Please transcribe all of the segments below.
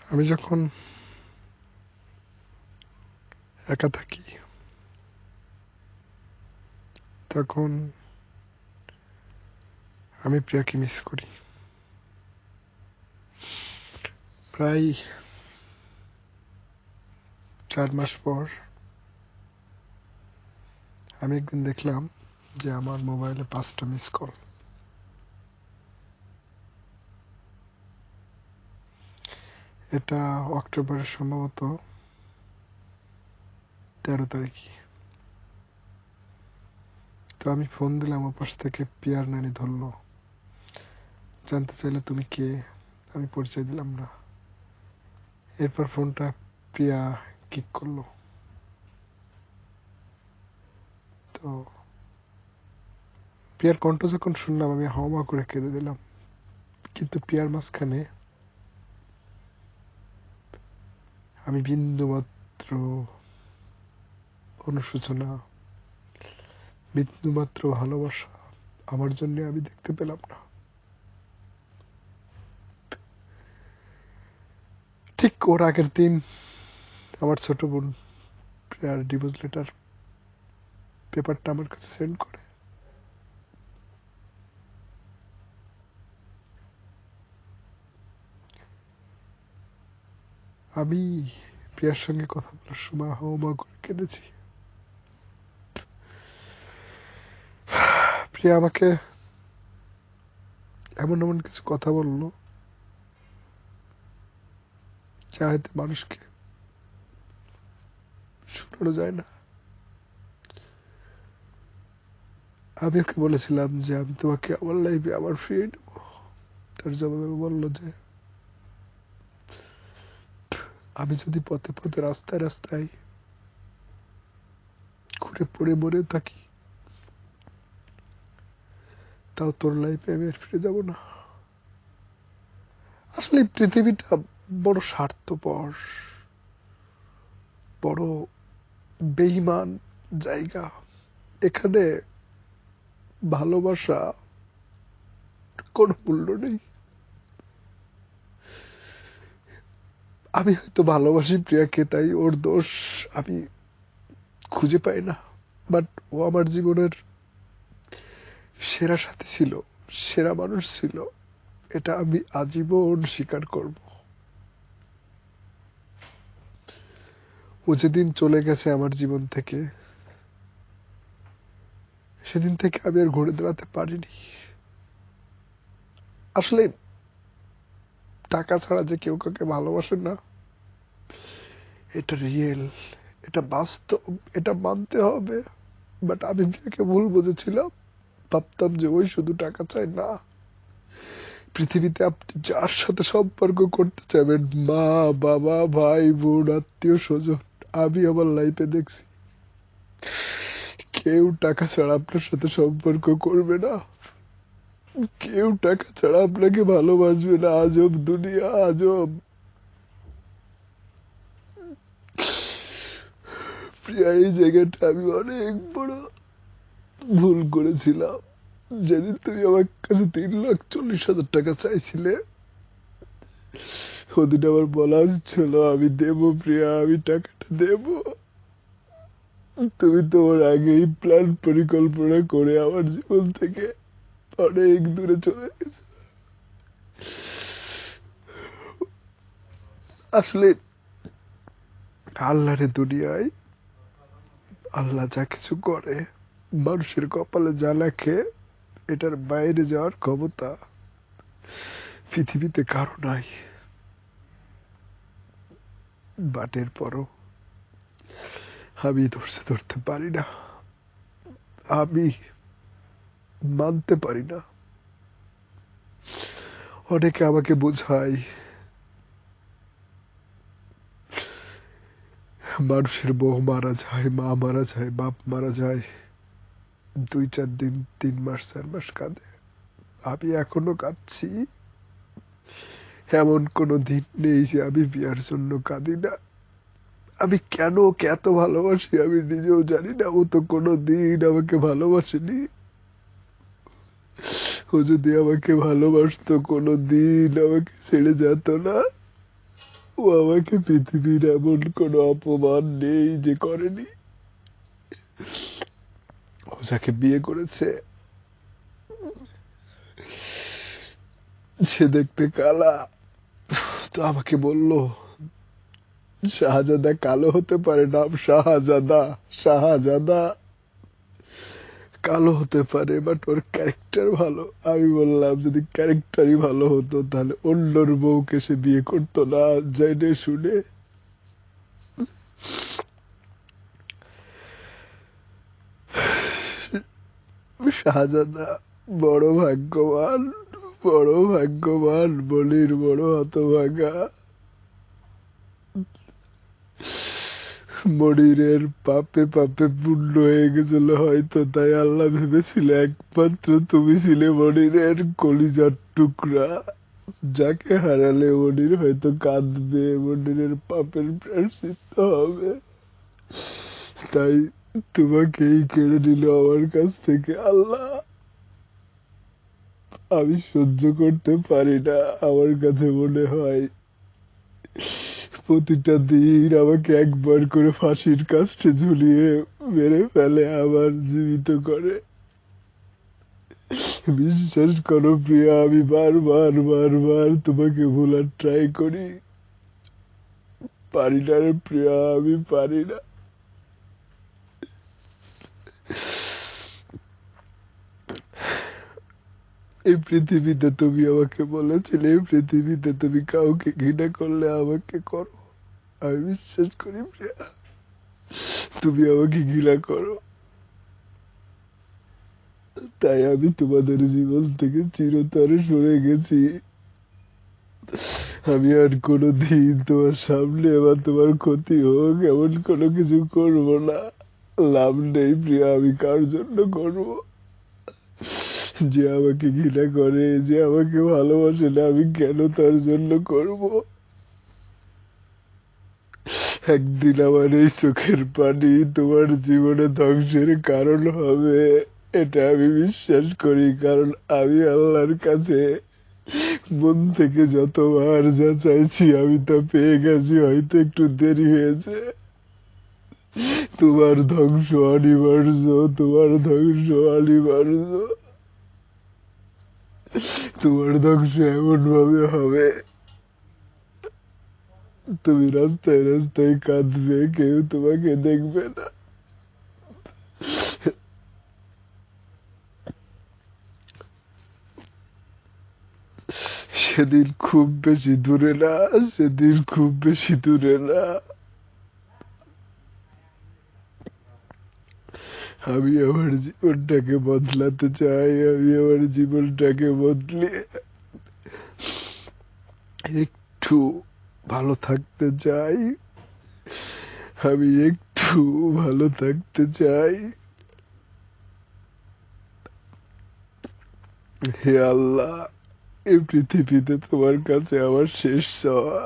আমি যখন একা থাকি তখন আমি প্রিয়াকে মিস করি। প্রায় 4 মাস পর আমি একদিন দেখলাম যে আমার মোবাইলে 5টা মিস কল। এটা অক্টোবরের সম্ভবত 13 তারিখে। তো আমি ফোন দিলাম, ওপাশ থেকে পিয়ার নানি ধরলো। জানতে চাইলে তুমি কে? আমি পরিচয় দিলাম না। এরপর ফোনটা প্রিয়া কিক করলো। তো পিয়ার কণ্ঠ যখন শুনলাম আমি হাওয়া করে কেঁদে দিলাম। কিন্তু পিয়ার মাঝখানে আমি বিন্দুমাত্র অনুশোচনা, বিন্দুমাত্র ভালোবাসা আমার জন্য আমি দেখতে পেলাম না। ঠিক ওর আগের দিন আমার ছোট বোন প্রিয়ার ডিভোর্স লেটার পেপারটা আমার কাছে সেন্ড করে। আমি প্রিয়ার সঙ্গে কথা বলার সময় হাওয়া করে কেঁদেছি। প্রিয়া আমাকে এমন এমন কিছু কথা বললো যা হয়তো মানুষকে শোনানো যায় না। আমি ওকে বলেছিলাম যে আমি তোমাকে আমার লাইফে আবার ফিরিয়ে নেব। তার জবাবে বললো যে আমি যদি পথে পথে রাস্তায় রাস্তায় ঘুরে পড়ে মরে থাকি তাও তোর লাইফে আমি আর ফিরে যাব না। আসলে পৃথিবীটা বড় স্বার্থপর, বড় বেঈমান জায়গা। এখানে ভালোবাসা কোনো মূল্য নেই। আমি হয়তো ভালোবাসি প্রিয়াকে, তাই ওর দোষ আমি খুঁজে পাই না। বাট ও আমার জীবনের সেরা সাথী ছিল, সেরা মানুষ ছিল। এটা আমি আজীবন স্বীকার করব। ও যেদিন চলে গেছে আমার জীবন থেকে, সেদিন থেকে আমি আর ঘুরে দাঁড়াতে পারিনি। আসলে টাকা ছাড়া যে কেউ কাউকে ভালোবাসে না, এটা রিয়েল, এটা বাস্তব, এটা মানতে হবে। বাট আমি প্রিয়াকে ভুল বুঝেছিলাম। ভাবতাম যে ওই শুধু টাকা চায় না, পৃথিবীতে আপনি যার সাথে সম্পর্ক করতে চাইবেন, মা বাবা ভাই বোন আত্মীয় স্বজন, আমি আমার লাইফে দেখছি কেউ টাকা ছাড়া আপনার সাথে সম্পর্ক করবে না, কেউ টাকা ছাড়া আপনাকে ভালোবাসবে না। আজব দুনিয়া, আজব। প্রিয়া, এই জায়গাটা আমি অনেক বড় ভুল করেছিলাম। যেদিন তুমি আমার কাছে 3,40,000 টাকা চাইছিলে, ওদিন আমার বলা উচিত ছিল আমি দেবো প্রিয়া, আমি টাকাটা দেবো। তুমি তোমার আগেই প্ল্যান পরিকল্পনা করে আমার জীবন থেকে অনেক দূরে চলে গেছে। আসলে আল্লাহরে দুনিয়ায় আল্লাহ যা কিছু করে, মানুষের কপালে যা লেখে, এটার বাইরে যাওয়ার ক্ষমতা পৃথিবীতে কারো নাই। বাটের পরও আমি ধরতে পারি না, আমি মানতে পারি না। অনেকে আমাকে বোঝায় মানুষের বউ মারা যায়, মা মারা যায়, বাপ মারা যায়, 2-4 দিন, 3 মাস 4 মাস কাঁদে। আমি এখনো কাঁদছি। এমন কোনো দিন নেই যে আমি বিয়ার জন্য কাঁদি না। আমি কেন ওকে এত ভালোবাসি আমি নিজেও জানি না। ও তো কোনো দিন আমাকে ভালোবাসেনি। ও যদি আমাকে ভালোবাসতো কোনো দিন আমাকে ছেড়ে যেত না। ও আমাকে পৃথিবীর এমন কোনো অপমান নেই যে করেনি। ও যাকে বিয়ে করেছে সে দেখতে কালা, তো আমাকে বলল শাহজাদা কালো হতে পারে, নাম শাহজাদা, শাহজাদা কালো হতে পারে, বাট ওর ক্যারেক্টার ভালো। আমি বললাম যদি ক্যারেক্টারই ভালো হতো তাহলে অন্যর বউকে সে বিয়ে করতো না জেনে শুনে। শাহজাদা বড় ভাগ্যবান, বড় ভাগ্যবান, বলির বড় হতভাগা। মনিরের পাপে পাপে পূর্ণ হয়ে গেছিল হয়তো, তাই আল্লাহ ভেবেছিল একমাত্র তুমি ছিলে মনিরের কলিজার টুকরা, যাকে হারালে মনির হয়তো কাঁদবে, মনিরের পাপের প্রায়শ্চিত্ত হবে, তাই তোমাকেই কেড়ে নিল আমার কাছ থেকে আল্লাহ। আমি সহ্য করতে পারি না, আমার কাছে মনে হয় প্রতিটা দিন আমাকে একবার করে ফাঁসির কাস্টে ঝুলিয়ে মেরে ফেলে, আবার জীবিত করে। বিশ্বাস করো প্রিয়া, আমি বারবার বারবার তোমাকে ভোলার ট্রাই করি, পারি না রে প্রিয়া, আমি পারি না। এই পৃথিবীতে তুমি আমাকে বলেছিলে এই পৃথিবীতে তুমি কাউকে ঘৃণা করলে আমাকে করো। আমি বিশ্বাস করি প্রিয়া, তুমি আমাকে ঘৃণা করো, তাই আমি তোমাদের জীবন থেকে চিরতরে সরে গেছি। আমি আর কোনোদিন তোমার সামনে বা তোমার ক্ষতি হোক এমন কোনো কিছু করবো না। লাভ নেই প্রিয়া, আমি কার জন্য করবো? যে আমাকে ঘৃণা করে, যে আমাকে ভালোবাসে না, আমি কেন তার জন্য করব? একদিন আমার এই চোখের পানি তোমার জীবনে ধ্বংসের কারণ হবে, এটা আমি বিশ্বাস করি। কারণ আমি আল্লাহর কাছে মন থেকে যতবার যা চাইছি আমি তা পেয়ে গেছি, হয়তো একটু দেরি হয়েছে। তোমার ধ্বংস অনিবার্য, তোমার ধ্বংস অনিবার্য, তোমার ধ্বংস এমন ভাবে হবে তুমি রাস্তায় রাস্তায় কাঁদবে, কেউ তোমাকে দেখবে না। সেদিন খুব বেশি দূরে না, সেদিন খুব বেশি দূরে না। আমি আমার জীবনটাকে বদলাতে চাই, আমি আমার জীবনটাকে বদলে একটু ভালো থাকতে চাই, আমি একটু ভালো থাকতে চাই। হে আল্লাহ, এই পৃথিবীতে তোমার কাছে আমার শেষ চাওয়া,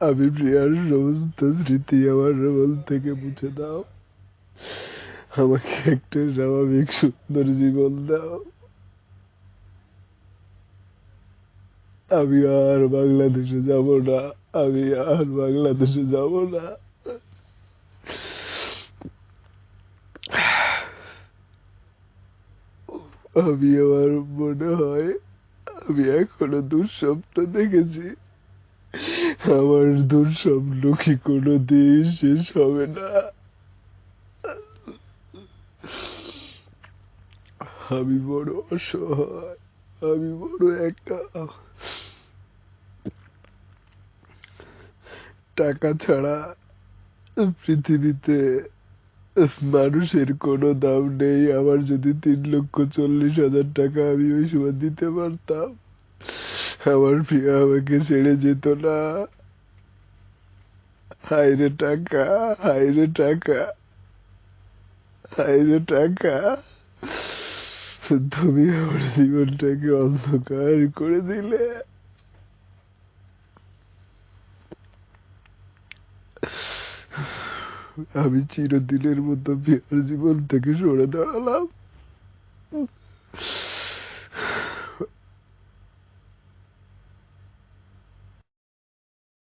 আমি প্রিয়ার সমস্ত স্মৃতি আমার মন থেকে মুছে দাও, আমাকে একটা স্বাভাবিক সুন্দর জীবন দাও। আমি আর বাংলাদেশে যাব না, আমি আর বাংলাদেশে যাব না। আমি আমার মনে হয় আমি এখনো দুঃস্বপ্ন দেখেছি, আমার দুঃস্বপ্ন কি কোনোদিন শেষ হবে না? আমি বড় অসহায়, আমি বড় একা, টাকা ছাড়া পৃথিবীতে মানুষের কোনো দাম নেই। আমার যদি 3,40,000 টাকা আমি ওই সময় দিতে পারতাম, আমার প্রিয়া আমাকে ছেড়ে যেত না। হায়রে টাকা, হায়রে টাকা, হায়রে টাকা, তুমি আমার জীবনটাকে অন্ধকার করে দিলে। আমি চিরদিনের মতো প্রিয়ার জীবন থেকে সরে দাঁড়ালাম।